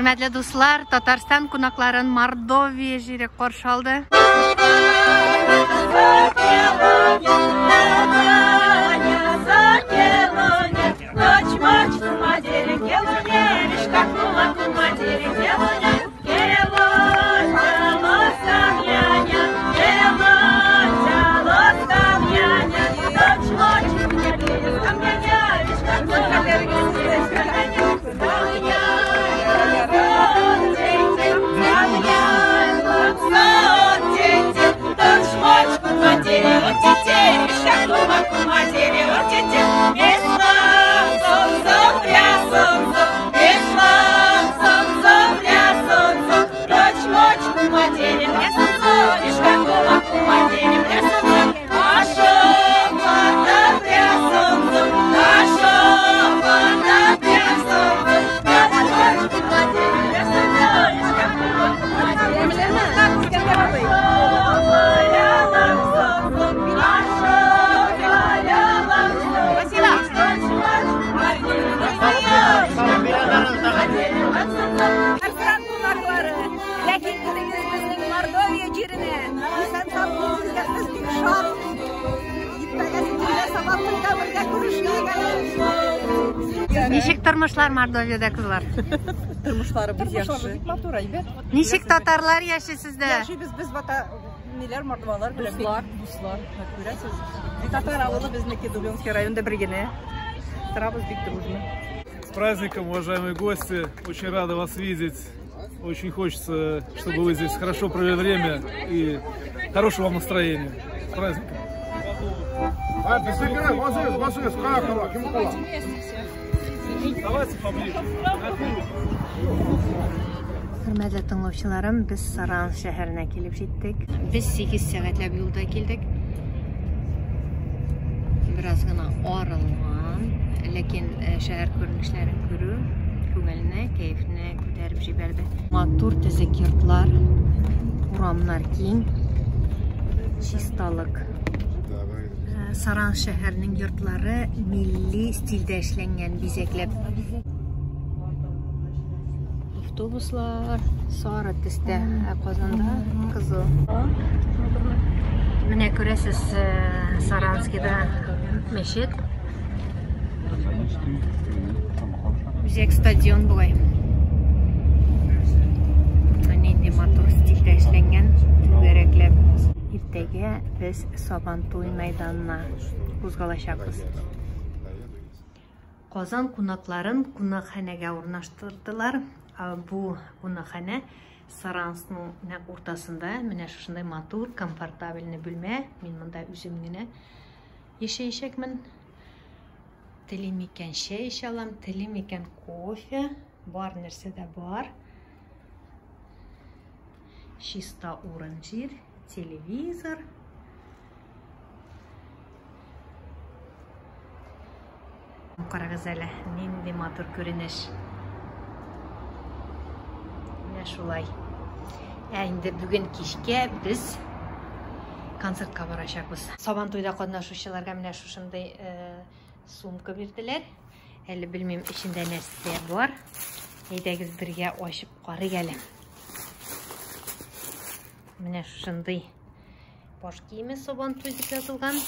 Hürmetli dostlar, Tatarstan konaklарын Mordovия jeri qarşı aldı. Nişik tırmışlar Mordoviyada kızlar? Tırmışlarımız yaxşı. Nişik tatarlar yaşı sizde? Yaşayız biz vata neler Mordovalar Ruslar. Görəsiz. Tatar avılı bizniki Dublinский районда біргене. Сразу бик дружно. С праздником, уважаемые гости! Очень рада вас видеть. Очень хочется, чтобы вы здесь хорошо провели время и хорошего вам настроения. С праздником! Давайте поближе. Hürmetli tıngovçularım, biz Saran şehirine kelip jettik. Biz 8 saatlab yolda keldik. Biraz gana ağrılgan, lekin şehir görünüşlerini görüp, көңіліне, keyfine көтеріп жіберді. Матур тезек йортлар, урамнар кең, чисталык. Саран шәһәрнең йортлары milli стильдә эшләнгән бизәкләп. Автобуслар сары төстә, Казанда кызыл. Менә күрәсез, Саранскида мәчет. Үзәк стадион бугай. Нинди матур стильдә эшләнгән, түгәрәкләп. Иртәгә biz Сабантуй мәйданына кузгалачакбыз. Казан кунакларын кунакханәгә урнаштырдылар. Бу кунакханә Саранскның нәкъ уртасында, менә шушындай матур, комфортабельный бүлмә. Мин монда үзем генә яшәячәкмен. Телим икән чәй эчә алам, телим икән кофе, бар нәрсә дә бар. Чиста урын җир, телевизор. Карагыз әле, нинди матур күренеш. Менә шулай. Инде бүген кичкә без концертка барачакбыз. Сабантуйда катнашучыларга менә шушындай сумка бирделәр. Әле белмим ичендә нәрсә бар. Әйдәгез бергә ачып карыйк әле. Менә шушындай баш киеме Сабантуй дип язылган.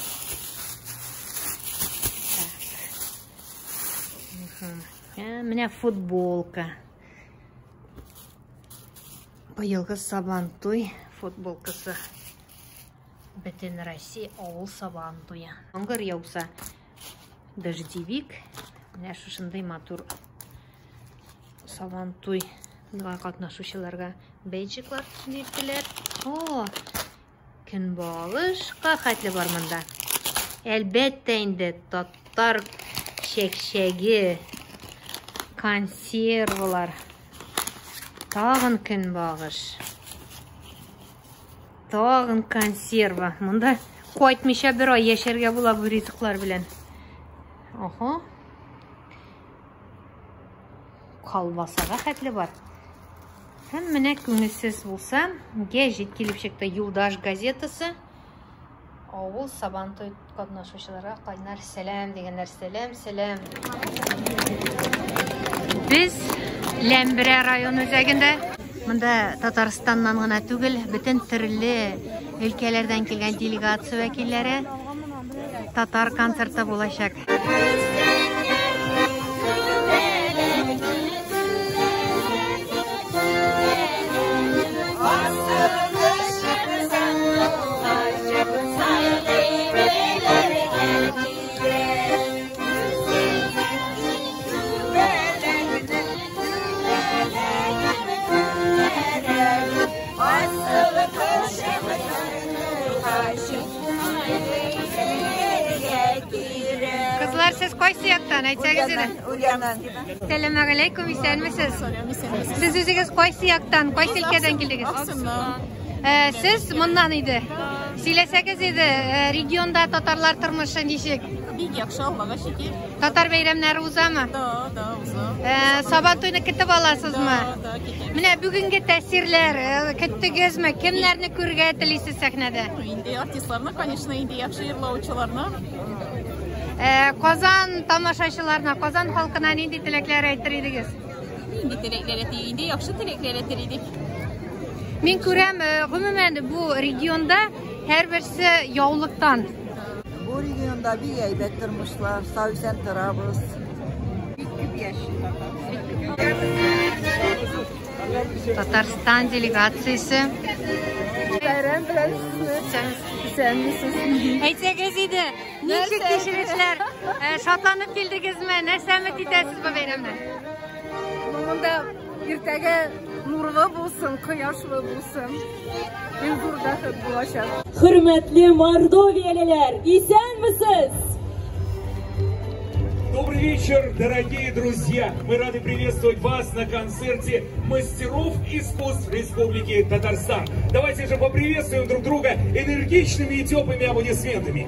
Менә футболка. Быелгы Сабантуй футболкасы. Бөтен Россия авыл Сабантуя. Яңгыр яуса, дождевик. Менә шушындай матур Сабантуйга катнашучыларга бейджиклар бирделәр. Көнбагышка хәтле бар монда. Әлбәттә инде татар чәкчәге, консервалар. Тагын көнбагыш. Тагын консерва. Монда кайтмыйча бер ай яшәргә була бу ризыклар белән. Колбасага хәтле бар. Һәм менә күңелсез булса, гәҗит килеп чыкты Юлдаш газетасы. Авыл Сабантуй катнашучыларга кайнар сәлам дигәннәр. Сәлам. Без Ләмбірә район үзәгендә. Монда Татарстаннан гына түгел, бөтен төрле өлкәләрдән килгән делегация вәкилләре татар концерты булачак. Kızlar siz qaysı yaqdan aytsagız edi? Selam aleykum, исәнмесез? Siz үзегез qaysı yaqdan, qayсы өлкәдән килдегез? Siz моннан иде. Сөйләсәгез иде, регионда татарлар тормышы ничек? Бик яхшы, Аллага шөкер. Татар бәйрәмнәре узамы? Да, уза. Сабан туйны көтеп аласызмы? Менә бүгенге тәэсирләр көттегезме? Кемнәрне күрергә телисез сәхнәдә? Инде артистларны, конечно, инде яхшы йырлаучыларны. Казан тамашачыларына, Казан халкына нинди теләкләр әйтер идегез? Инде теләкләр әйтә, инде яхшы теләкләр әйтер идек. Мин күрәм, гомумән бу регионда һәрберсе яулыктан. Bu regionda bir әйбәт тормышлар, сау-исән торабыз. Татарстан делегациясе. Әйтсәгез иде, ничек кичерешләр? Шатланып килдегезме? Нәрсә өмет итәсез бу бәйрәмнән? Монда иртәгә нурлы булсын, кояшлы булсын. Мин бурда булачак. Хөрмәтле Мордовиялеләр, исәнмесез? Добрый вечер, дорогие друзья! Мы рады приветствовать вас на концерте мастеров искусств Республики Татарстан. Давайте же поприветствуем друг друга энергичными и теплыми аплодисментами.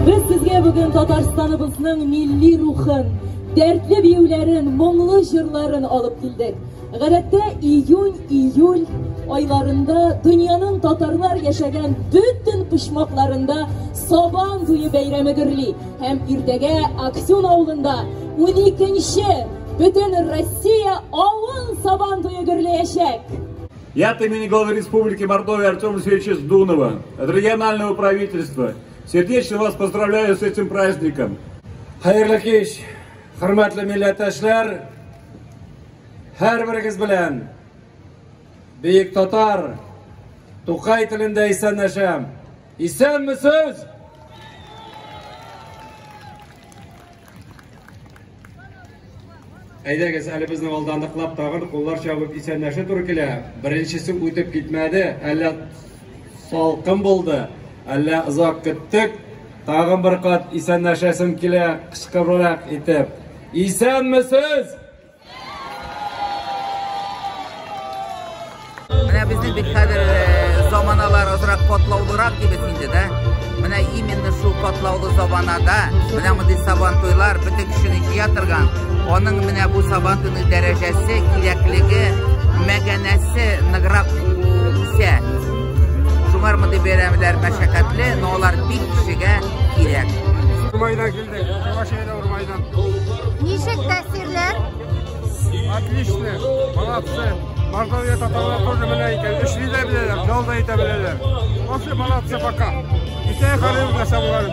Biz sizga bugun Tatarstanımızның milli ruhын, dərtli biyolərin, moңлы jırların alıb kildik. Гадәттә июнь aylarında dünyanın tatarlar yaşagan bütün pışmaqlarında Saban tuyu beyramı görüli. Hem irtəgə Aksiyon avlunda 12-ci bütün Россия avın Saban tuyu görüləyəcək. Я от имени главы Республики Мордовия Артема Васильевича Сдунова, от регионального правительства, сердечно вас поздравляю с этим праздником. Хайырлы кич, хөрмәтле милләттәшләр, һәрберегез белән Бейек татар, Тукай телендә исәнләшәм. Исәнмесез? Әйдәгез, әле безнең алдандыклап тагын куллар чабып исәнләшә туры килә. Беренчесе үтеп китмәде, әллә салкын булды, әллә озак көттек. Тагын бер кат исәнләшәсем килә, кычкырырак итеп. Исәнмесез? Менә безнең бит хәзер заманалар азрак катлаулырак дибез дә. Менә именно шу катлаулы заманада, менә мондый сабан туйлар бөтен кешене җыя торган. Аның менә бу сабан туйны дәрәҗәсе, кирәклеге, мәгънәсе ныграк үсә. Шуңар мондый бәйрәмләр мәшәкатьле, но алар бик кешегә кирәк. Урмайдан килдек, Чувашиядә Урмайдан. Ничек тәэсирләр? Отлично, молодцы. Мордовия татарлар тоже менә икән, эшли дә беләләр, жол да итә беләләр. Вообще молодцы пока. Исән халык мәсәләр.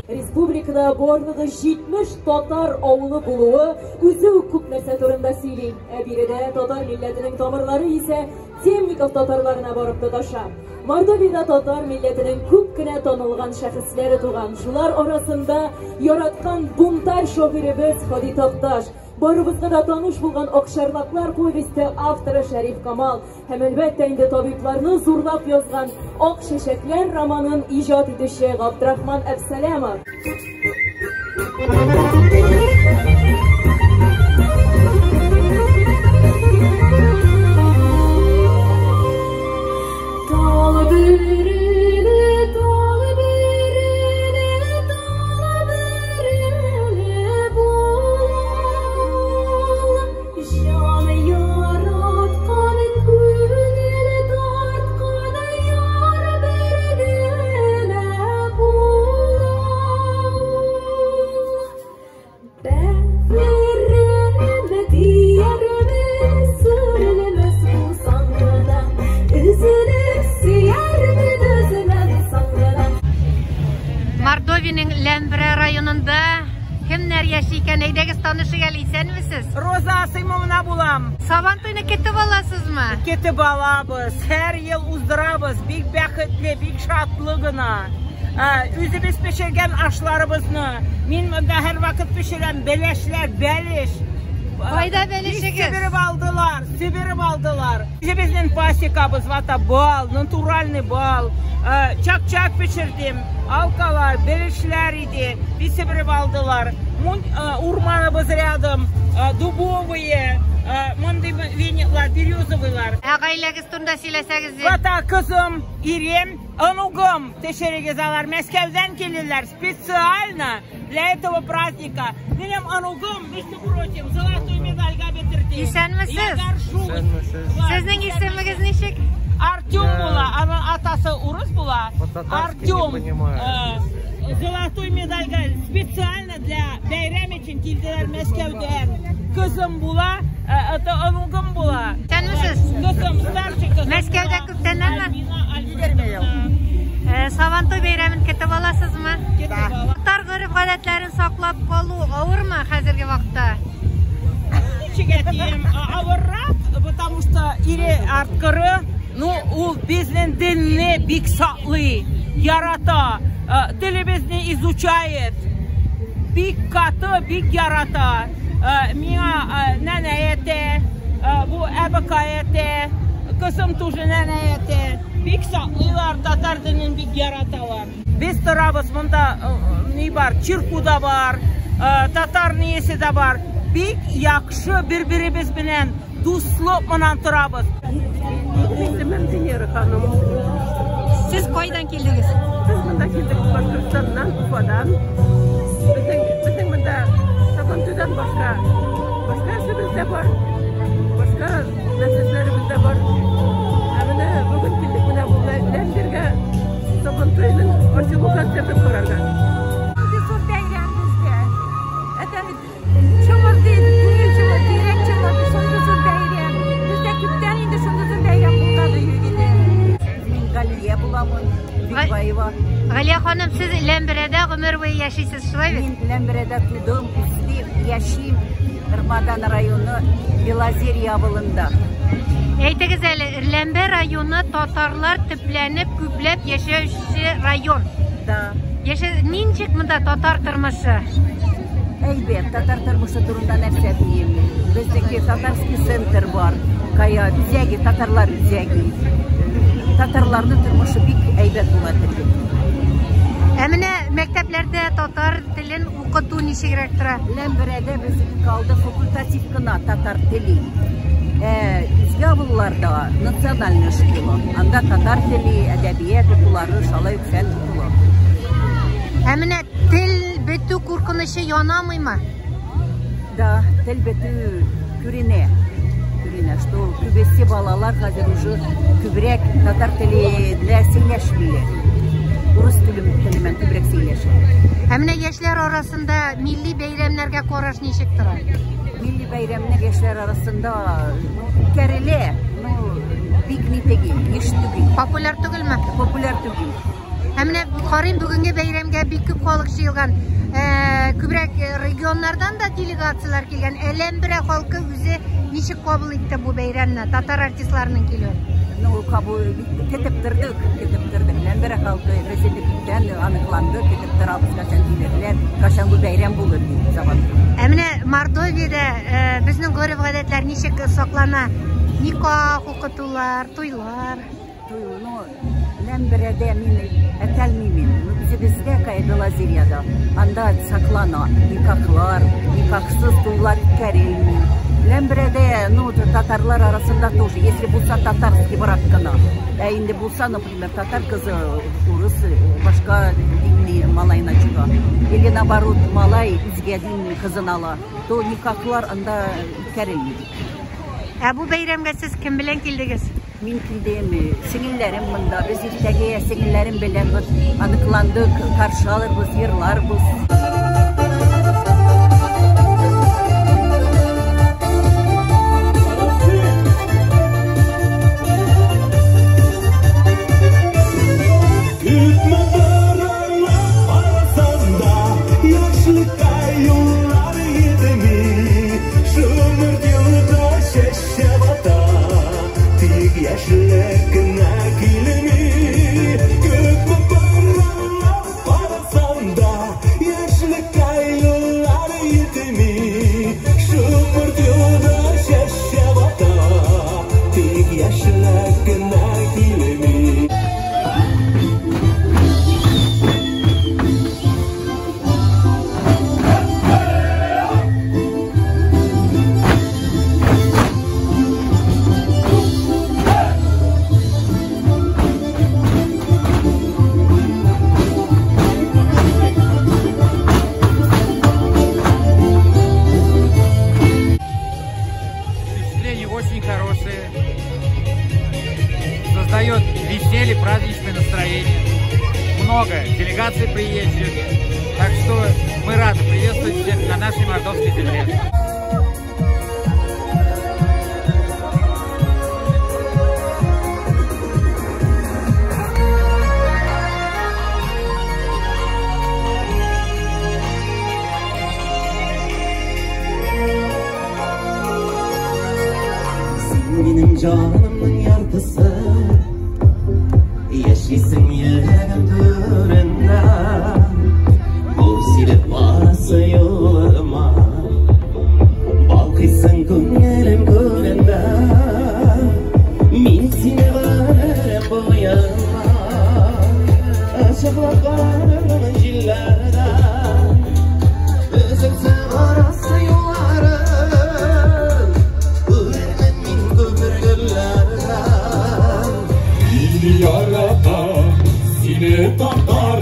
Республикада барлыгы 70 татар авылы булуы үзе үк күп нәрсә турында сөйли. Биредә татар милләтенең тамырлары исә Темников татарларына барып тоташа. Мордовиядә татар милләтенең күп кенә танылган шәхесләре туган. Шулар арасында яраткан бунтар шагыйребез Хади Такташ, барыбызга да таныш булган Акшарлаклар повесте авторы Шәриф Камал һәм әлбәттә инде табибларны зурлап язган Ак чәчәкләр романын иҗат итүче Габдрахман Әбсәләмов. янында кемнәр яши икән? Әйдәгез танышыйк әле, исәнмесез? Роза Сыймовна булам. Сабан туйны кетеп аласызмы? Кетеп алабыз. Һәр ел уздырабыз. Бик бәхетле, бик шатлы гына. Үзебез пешергән ашларыбызны. Мин монда һәр вакыт пешерәм. Бәлешләр, бәлеш. Кайда бәлешегез? Себереп алдылар. Үзебезнең пасекабыз вата бал, натуральный бал. Чак-чак пешердим. Алкалар, бәлешләр иде. Biz себереп алдылар. Урманыбыз рядом, дубовые, мондай венетлар, березовыйлар. Гаиләгез турында сөйләсәгез. Вата кызым, Ирем, онугым, төшерегез алар Мәскәүдән килделәр специально для этого праздника. Минем онугым, между прочим, золотой медальгә бетерде. Исәнмесез? Сезнең исемегез ничек? Артем була, аның атасы урыс була. Артем золотой медальгә специально для бәйрәм өчен килделәр Мәскәүдән. Кызым була, это онугым була. Исәнмесез? Кызым, старший кызым. Мәскәүдә күптәнме? Сабантуй бәйрәмен кетеп аласызмы? Татар гореф-гадәтләрен саклап калу авырмы хәзерге вакытта? Ничек авыррак, потому что ире арткыры, ул безнең динне бик саклый, ярата, телебезне изучает, бик каты, бик ярата. Миңа нәнәйәте, бу әбекәйәте, кызым тоже нәнәйәте. Бик саклыйлар, татар динен бик яраталар. Без торабыз, монда ни бар, чирку да бар, татар ниесе да бар. Бик яхшы бер-беребез белән дуслык менән торабыз. Siz кайдан килдегез? Biz монда килдек Башкортстаннан, Уфадан. Безнең монда Сабантуйдан башка эшебез дә бар. Башка нәрсәләребез дә бар. Менә бүген килдек менә бу Ләндергә Сабантуйның ачылу концертын карарга. Зур бәйрәм безгә. Это чомыр дин, чомыр дирек, чомыр зур бәйрәм. Бездә күптән инде шундый зур бәйрәм булганы юк иде. Мин Галия буламын, Бикбаева. Галия ханым, сез Ләмбәрәдә гомер буе яшисез, шулай бит? Мин Ләмбәрәдә тудым, үстем, яшим. Ирмадан районы Белозерье авылында. Әйтегез әле, Ләмбә районы татарлар төпләнеп күпләп яшәүче район. Да. Ничек монда татар тормышы? Әйбәт, татар тормышы турында нәрсә дiyeyim. Бездәге татарский центр бар. Кая үзәге, татарлар үзәге. Татарларның тормышы бик әйбәт була торды. Менә мәктәпләрдә татар телен укыту ничегрәк тора? Ләмбәрәдә без калды факультатив кына татар теле. Үзге авылларда национальный школа. Анда татар теле, әдәбият укулары, шалай фән укулы. Менә тел бетү куркынышы янамыймы? Да, тел бетү күренә. Что күбесе балалар хәзер уже күбрәк татар телендә сөйләшмиләр. Урыс телемен күбрәк сөйләшә. Менә яшьләр арасында милли бәйрәмнәргә караш ничек тора? Милли бәйрәмнәр яшьләр арасында кәрелә, бик ни түгел, еш түгел. Популяр түгелме? Популяр түгел. Менә карыйм, бүгенге бәйрәмгә бик күп халык җыелган. Күбрәк регионнардан да делегациялар килгән. Ләмбәрә халкы үзе ничек кабул итте бу бәйрәмне, татар артистларының килүен? Кабул кетеп тордык. Ләмбәрә халкы президенттән аныкланды, кетеп торабыз, качан килерләр, качан бу бәйрәм булыр дип забан. Менә Мордовиядә безнең гореф-гадәтләр ничек саклана? Никах укытулар, туйлар. Ләмбәрәдә мин әйтәлмим. Үзебездә Белозерьеда анда саклана никахлар, никахсыз туйлар үткәрелми. Ләмбәрәдә, татарлар арасында тоже, если булса татарский брак кына. Инде булса, например, татар кызы урыс, башка динни малайна чыга. Или наоборот, малай үзгә динни кызын ала, то никахлар анда үткәрелми. Бу бәйрәмгә сез кем белән килдегез? Мин килдем, сеңелләрем монда, без иртәгә сеңелләрем белән аныкландык, каршы алырбыз, йырларбыз. Ütme darana arasında yaş tek yaşlı kına kilimi gökme parallar parasanda yaşlı kaylılar yetimi şu murdyuda şaşavata tek yaşlı kına kilimi. Очень хорошие, создает веселье, праздничное настроение, много делегаций приезжих, так что мы рады приветствовать всех на нашей мордовской земле. Benim canımın yardısı yaşlısın yüreğimde bu silip varası yoluma balkısın gönlüm gönlümde min seni var bu yanıma açıklarım jillerde özümse varası yolları yarata seni tatar